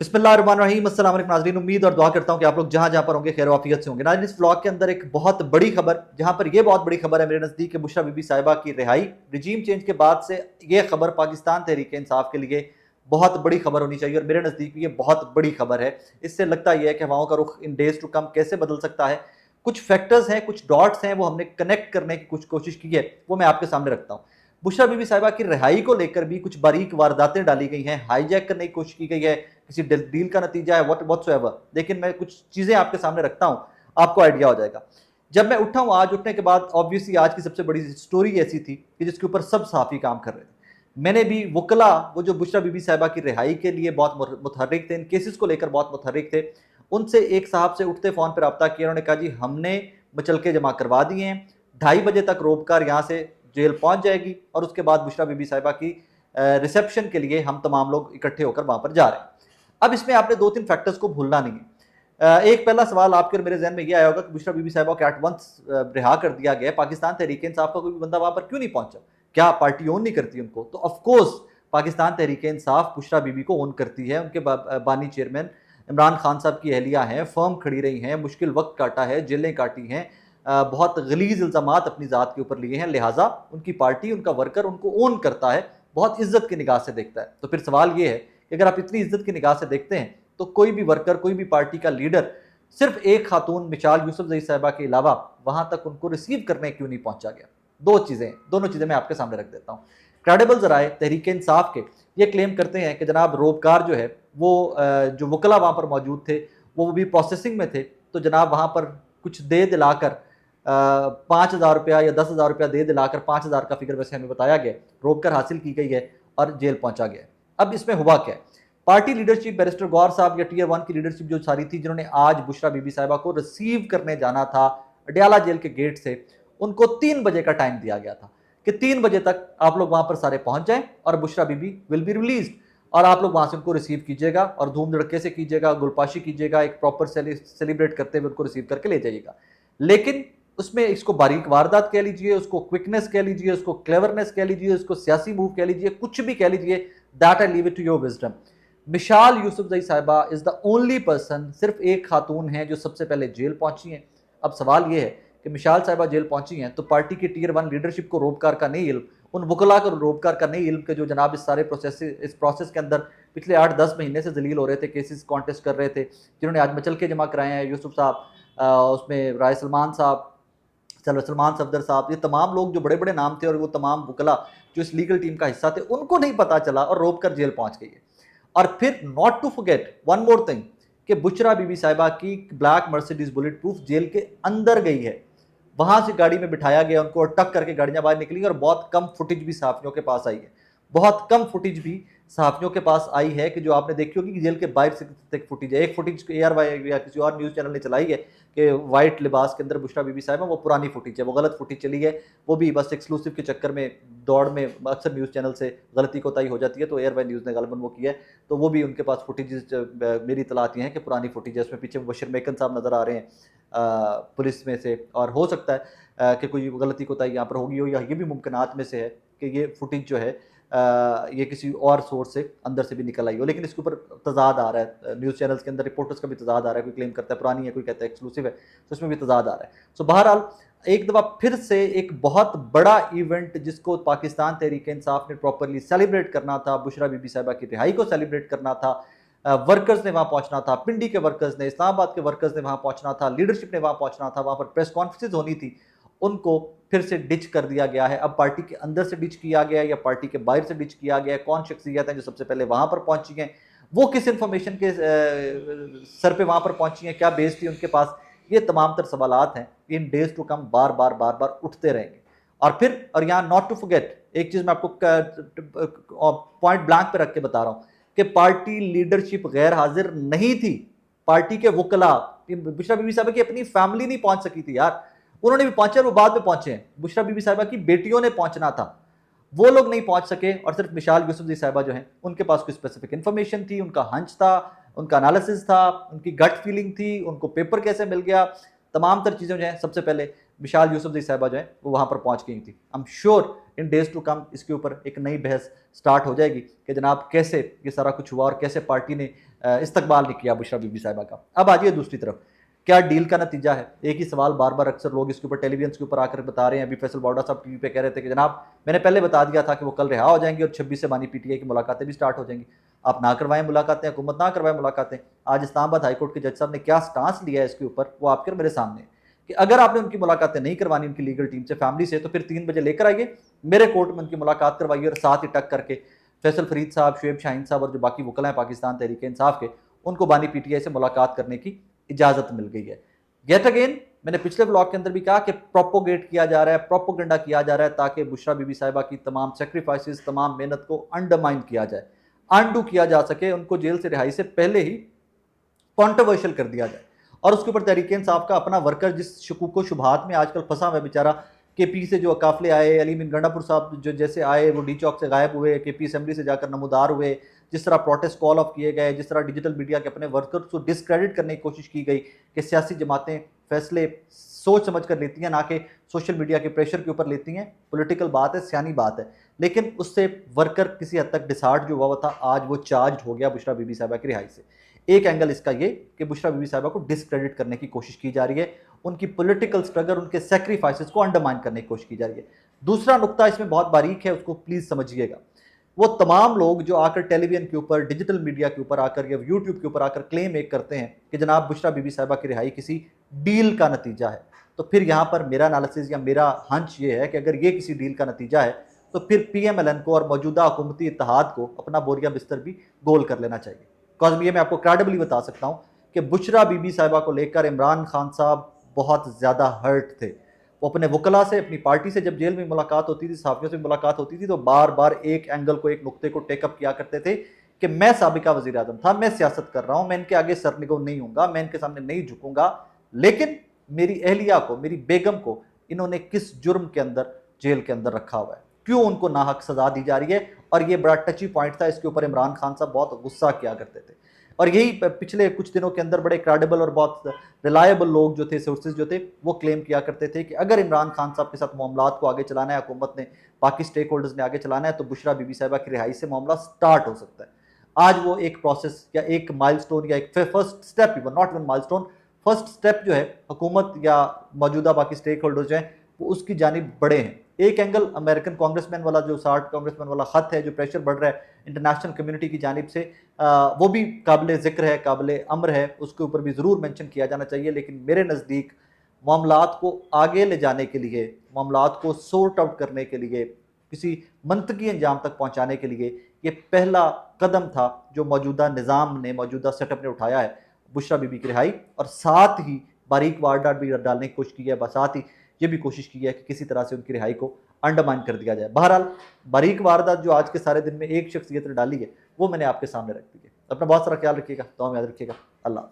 बिस्मिल्लाहिर्रहमानिर्रहीम। अस्सलाम वालेकुम नाज़रीन, उम्मीद और दुआ करता हूँ कि आप लोग जहाँ जहाँ पर होंगे खैर वाफियत से होंगे। नाज़रीन, इस व्लॉग के अंदर एक बहुत बड़ी खबर, जहाँ पर यह बहुत बड़ी खबर है मेरे नज़दीक कि बुशरा बीबी साहिबा की रिहाई, रिजीम चेंज के बाद से ये खबर पाकिस्तान तहरीक इंसाफ के लिए बहुत बड़ी खबर होनी चाहिए और मेरे नज़दीक भी ये बहुत बड़ी खबर है। इससे लगता यह है कि हवाओं का रुख इन डेज टू कम कैसे बदल सकता है। कुछ फैक्टर्स हैं, कुछ डॉट्स हैं, वो हमने कनेक्ट करने की कुछ कोशिश की है, वो मैं आपके सामने रखता हूँ। बुशरा बीबी साहिबा की रिहाई को लेकर भी कुछ बारीक वारदातें डाली गई हैं, हाईजैक करने की कोशिश की गई है, किसी डील का नतीजा है व्हाटसोएवर। लेकिन मैं कुछ चीजें आपके सामने रखता हूं, आपको आइडिया हो जाएगा। जब मैं उठा हूं आज, उठने के बाद ऑब्वियसली आज की सबसे बड़ी स्टोरी ऐसी थी कि जिसके ऊपर सब सहाफ़ी काम कर रहे थे। मैंने भी वकला, वो जो बुशरा बीबी साहिबा की रिहाई के लिए बहुत मुतहर्रिक थे, इन केसेस को लेकर बहुत मुतहर्रिक थे, उनसे एक साहब से उठते फ़ोन पर रब्ता किया। उन्होंने कहा जी हमने मचलके जमा करवा दिए हैं, 2:30 बजे तक रोबकार यहाँ से जेल पहुंच जाएगी और उसके बाद बुशरा बीबी साहिबा की रिसेप्शन के लिए हम तमाम लोग इकट्ठे होकर वहां पर जा रहे हैं। अब इसमें आपने 2-3 फैक्टर्स को भूलना नहीं है। एक पहला सवाल आपके और मेरे जहन में यह आया होगा कि बुशरा बीबी साहिबा को एट वंस रिहा कर दिया गया, पाकिस्तान तहरीक इंसाफ का कोई भी बंदा वहां पर क्यों नहीं पहुंचा? क्या पार्टी ओन नहीं करती उनको? तो ऑफकोर्स पाकिस्तान तहरीक इंसाफ बुशरा बीबी को ओन करती है। उनके बानी चेयरमैन इमरान खान साहब की अहलिया हैं, फर्म खड़ी रही हैं, मुश्किल वक्त काटा है, जेलें काटी हैं, बहुत गलीज इल्ज़ामात अपनी ज़ात के ऊपर लिए हैं, लिहाजा उनकी पार्टी, उनका वर्कर उनको ओन करता है, बहुत इज्जत की निगाह से देखता है। तो फिर सवाल ये है कि अगर आप इतनी इज्जत की निगाह से देखते हैं तो कोई भी वर्कर, कोई भी पार्टी का लीडर सिर्फ एक खातून मिसाल यूसुफजई साहिबा के अलावा वहां तक उनको रिसीव करने क्यों नहीं पहुंचा गया? दोनों चीजें मैं आपके सामने रख देता हूँ। क्रेडिबल जराए तहरीक इंसाफ के ये क्लेम करते हैं कि जनाब रोबकार जो है वो जो वकला वहां पर मौजूद थे वो भी प्रोसेसिंग में थे, तो जनाब वहां पर कुछ दे दिलाकर 5,000 रुपया या 10,000 रुपया दे दिलाकर 5,000 का फिगर वैसे हमें बताया गया, रोककर हासिल की गई है और जेल पहुंचा गया। अब इसमें हुआ क्या है? पार्टी लीडरशिप बैरिस्टर गौर साहब या टीयर 1 की लीडरशिप जो सारी थी, जिन्होंने आज बुशरा बीबी साहिबा को रिसीव करने जाना था अडयाला जेल के गेट से, उनको 3 बजे का टाइम दिया गया था कि 3 बजे तक आप लोग वहां पर सारे पहुंच जाएं और Bushra Bibi will be released और आप लोग वहां से उनको रिसीव कीजिएगा और धूम धड़के से कीजिएगा, गुलपाशी कीजिएगा, एक प्रॉपर सेलिब्रेट करते हुए उनको रिसीव करके ले जाइएगा। लेकिन उसमें इसको बारीक वारदात कह लीजिए, उसको क्विकनेस कह लीजिए, उसको क्लेवरनेस कह लीजिए, उसको सियासी मूव कह लीजिए, कुछ भी कह लीजिए, that I leave it to your wisdom. मिसाल यूसुफजई साहिबा इज द ओनली पर्सन, सिर्फ एक खातून है जो सबसे पहले जेल पहुंची हैं। अब सवाल यह है कि मिसाल साहिबा जेल पहुंची हैं तो पार्टी की टीयर 1 लीडरशिप को रोबकार का नहीं इल्म, उन वकला को रोबकार का नहीं इल्म के जो जनाब इस सारे इस प्रोसेस के अंदर पिछले 8-10 महीने से जलील हो रहे थे, केसेस कॉन्टेस्ट कर रहे थे, जिन्होंने आज मचल के जमा कराए हैं, यूसुफ साहब, उसमें राय सलमान साहब, सलमान सफदर साहब, ये तमाम लोग जो बड़े बड़े नाम थे और वो तमाम वकला जो इस लीगल टीम का हिस्सा थे, उनको नहीं पता चला और रोक कर जेल पहुंच गई है। और फिर not to forget one more thing कि बुशरा बीबी साहिबा की black Mercedes bullet proof jail के अंदर गई है, वहां से गाड़ी में बिठाया गया उनको और टक करके गाड़ियां बाहर निकली और बहुत कम फुटेज भी सहाफियों के पास आई है, बहुत कम फुटेज भी सहाफियों के पास आई है कि जो आपने देखी होगी कि जेल के बाहर से फुटेज है। एक फुटेज ARY या किसी और न्यूज़ चैनल ने चलाई है कि वाइट लिबास के अंदर बुशरा बीबी साहिबा, वो पुरानी फुटेज है, वो गलत फुटेज चली है, वो भी बस एक्सक्लूसिव के चक्कर में दौड़ में अक्सर न्यूज़ चैनल से गलती कोताही हो जाती है, तो ARY न्यूज़ ने गालिबन वो किया है, तो वो भी उनके पास फुटेज मेरी इतला आती हैं कि पुरानी फुटेज है। उसमें पीछे बशीर मेकन साहब नज़र आ रहे हैं पुलिस में से, और हो सकता है कि कोई गलती कोताही यहाँ पर होगी हो, या ये भी मुमकिनात में से है कि ये फुटेज जो है ये किसी और सोर्स से अंदर से भी निकल आई हो। लेकिन इसके ऊपर तजाद आ रहा है, न्यूज़ चैनल्स के अंदर रिपोर्टर्स का भी तजाद आ रहा है, कोई क्लेम करता है पुरानी है, कोई कहता है एक्सक्लूसिव है, तो इसमें भी तजाद आ रहा है। सो बहरहाल एक दफ़ा फिर से एक बहुत बड़ा इवेंट जिसको पाकिस्तान तहरीक इंसाफ ने प्रॉपरली सेलिब्रेट करना था, बुशरा बीबी साहिबा की रिहाई को सेलिब्रेट करना था, वर्कर्स ने वहां पहुंचना था, पिंडी के वर्कर्स ने, इस्लामाबाद के वर्कर्स ने वहां पहुंचना था, लीडरशिप ने वहां पहुंचना था, वहां पर प्रेस कॉन्फ्रेंसेज होनी थी, उनको फिर से डिच कर दिया गया है। अब पार्टी के अंदर से डिच किया गया है या पार्टी के बाहर से डिच किया गया है, कौन शख्सियत है जो सबसे पहले वहां पर पहुंची हैं, वो किस इंफॉर्मेशन के सर पे वहां पर पहुंची हैं, क्या बेस थी उनके पास, ये तमाम तर सवालात हैं, इन डेज टू कम बार बार उठते रहेंगे। और यहाँ नॉट टू फॉरगेट, एक चीज मैं आपको पॉइंट ब्लैंक पे रख के बता रहा हूं कि पार्टी लीडरशिप गैर हाजिर नहीं थी, पार्टी के वकला, बुशरा बीबी साहिबा की अपनी फैमिली नहीं पहुंच सकी थी यार, उन्होंने भी पहुंचे, वो बाद में पहुंचे हैं, बुशरा बीबी साहिबा की बेटियों ने पहुंचना था, वो लोग नहीं पहुंच सके, और सिर्फ मिसाल यूसुफजई साहिबा जो हैं उनके पास कोई स्पेसिफिक इन्फॉर्मेशन थी, उनका हंच था, उनका एनालिसिस था, उनकी गट फीलिंग थी, उनको पेपर कैसे मिल गया, तमाम तर चीज़ें जो हैं सबसे पहले मिसाल यूसुफजई साहिबा जो है वो वहां पर पहुंच गई थी। I am sure in days to come इसके ऊपर एक नई बहस स्टार्ट हो जाएगी कि जनाब कैसे ये सारा कुछ हुआ और कैसे पार्टी ने इस्तकबाल नहीं किया बुशरा बीबी साहिबा का। अब आइए दूसरी तरफ, क्या डील का नतीजा है? एक ही सवाल बार बार अक्सर लोग इसके ऊपर टेलीविजन के ऊपर आकर बता रहे हैं। अभी फैसल बावड़ा साहब टीवी पे कह रहे थे कि जनाब मैंने पहले बता दिया था कि वो कल रिहा हो जाएंगे और 26 से बानी पीटीआई की मुलाकातें भी स्टार्ट हो जाएंगी। आप ना करवाएं मुलाकातें, हुकूमत ना करवाएं मुलाकातें। आज इस्लामाबाद हाईकोर्ट के जज साहब ने क्या स्टांस लिया है इसके ऊपर, वो आपके और मेरे सामने है कि अगर आपने उनकी मुलाकातें नहीं करवानी उनकी लीगल टीम से, फैमिली से, तो फिर 3 बजे लेकर आइए मेरे कोर्ट में उनकी मुलाकात करवाइए और साथ ही टक करके फैसल फरीद साहब, शुएब शाहीन साहब और जो बाकी वकला हैं पाकिस्तान तहरीक इंसाफ के, उनको बानी पीटीआई से मुलाकात करने की इजाज़त मिल गई है। येट अगेन मैंने पिछले ब्लॉग के अंदर भी कहा कि प्रोपोगेट किया जा रहा है, प्रोपोगंडा किया जा रहा है ताकि बुशरा बीबी साहिबा की तमाम सेक्रीफाइसेस, तमाम मेहनत को अंडरमाइन किया जाए, अनडू किया जा सके, उनको जेल से रिहाई से पहले ही कॉन्ट्रोवर्शियल कर दिया जाए। और उसके ऊपर तहरीक इंसाफ का अपना वर्कर जिस शकूक व शुबहात में आजकल फंसा हुआ बेचारा, के पी से जो काफिले आए, अली मिन गंडापुर साहब जो जैसे आए वो डी चौक से गायब हुए, के पी असेंबली से जाकर नमूदार हुए, जिस तरह प्रोटेस्ट कॉल ऑफ किए गए, जिस तरह डिजिटल मीडिया के अपने वर्कर्स को डिस्क्रेडिट करने की कोशिश की गई कि सियासी जमातें फैसले सोच समझ कर लेती हैं, ना कि सोशल मीडिया के प्रेशर के ऊपर लेती हैं। पॉलिटिकल बात है, सियानी बात है, लेकिन उससे वर्कर किसी हद तक डिसहार्ट जो हुआ था, आज वो चार्ज हो गया बुशरा बीबी साहिबा की रिहाई से। एक एंगल इसका ये कि बुशरा बीबी साहिबा को डिस्क्रेडिट करने की कोशिश की जा रही है, उनकी पॉलिटिकल स्ट्रगल, उनके सैक्रिफाइसेस को अंडरमाइन करने की कोशिश की जा रही है। दूसरा नुक्ता इसमें बहुत बारीक है, उसको प्लीज समझिएगा। वो तमाम लोग जो आकर टेलीविजन के ऊपर, डिजिटल मीडिया के ऊपर आकर या यूट्यूब के ऊपर आकर क्लेम एक करते हैं कि जनाब बुशरा बीबी साहिबा की रिहाई किसी डील का नतीजा है, तो फिर यहाँ पर मेरा एनालिसिस या मेरा हंच ये है कि अगर ये किसी डील का नतीजा है तो फिर PMLN को और मौजूदा हुकूमती इत्तेहाद को अपना बोरिया बिस्तर भी गोल कर लेना चाहिए। बिकॉज ये मैं आपको क्रेडिबली बता सकता हूँ कि बुशरा बीबी साहिबा को लेकर इमरान खान साहब बहुत ज़्यादा हर्ट थे। वो अपने वकला से, अपनी पार्टी से जब जेल में मुलाकात होती थी, सहाफ़ियों से मुलाकात होती थी, तो बार बार एक एंगल को, एक नुक्ते को टेकअप किया करते थे कि मैं साबिका वज़ीर आज़म था, मैं सियासत कर रहा हूँ, मैं इनके आगे सरनिगो नहीं हूँगा, मैं इनके सामने नहीं झुकूंगा, लेकिन मेरी अहलिया को, मेरी बेगम को इन्होंने किस जुर्म के अंदर जेल के अंदर रखा हुआ है, क्यों उनको नाहक सजा दी जा रही है। और ये बड़ा टची पॉइंट था, इसके ऊपर इमरान खान साहब बहुत गुस्सा किया करते थे। और यही पिछले कुछ दिनों के अंदर बड़े क्रेडिबल और बहुत रिलायबल लोग जो थे, सोर्सेज जो थे, वो क्लेम किया करते थे कि अगर इमरान खान साहब के साथ मामलात को आगे चलाना है, हुकूमत ने, बाकी स्टेक होल्डर्स ने आगे चलाना है, तो बुशरा बीबी साहिबा की रिहाई से मामला स्टार्ट हो सकता है। आज वो एक प्रोसेस या एक माइलस्टोन या एक first step, even not even milestone, first step जो है हुकूमत या मौजूदा बाकी स्टेक होल्डर्स जो हैं वो उसकी जानिब बढ़े हैं। एक एंगल अमेरिकन कांग्रेसमैन वाला जो 60 कांग्रेसमैन वाला खत है, जो प्रेशर बढ़ रहा है इंटरनेशनल कम्युनिटी की जानिब से, वो भी काबिल ज़िक्र है, काबिल अम्र है, उसके ऊपर भी ज़रूर मेंशन किया जाना चाहिए। लेकिन मेरे नज़दीक मामलात को आगे ले जाने के लिए, मामलात को सॉर्ट आउट करने के लिए, किसी मंतकी अंजाम तक पहुँचाने के लिए ये पहला कदम था जो मौजूदा निज़ाम ने, मौजूदा सेटअप ने उठाया है, बुशरा बीबी की रिहाई। और साथ ही बारीक वारदात भी डालने की कोशिश की है, साथ ही ये भी कोशिश की है कि किसी तरह से उनकी रिहाई को अंडरमाइन कर दिया जाए। बहरहाल बारीक वारदात जो आज के सारे दिन में एक शख्सियत ने डाली है वो मैंने आपके सामने रख दी है। अपना बहुत सारा ख्याल रखिएगा, दुआ में याद रखिएगा। अल्लाह।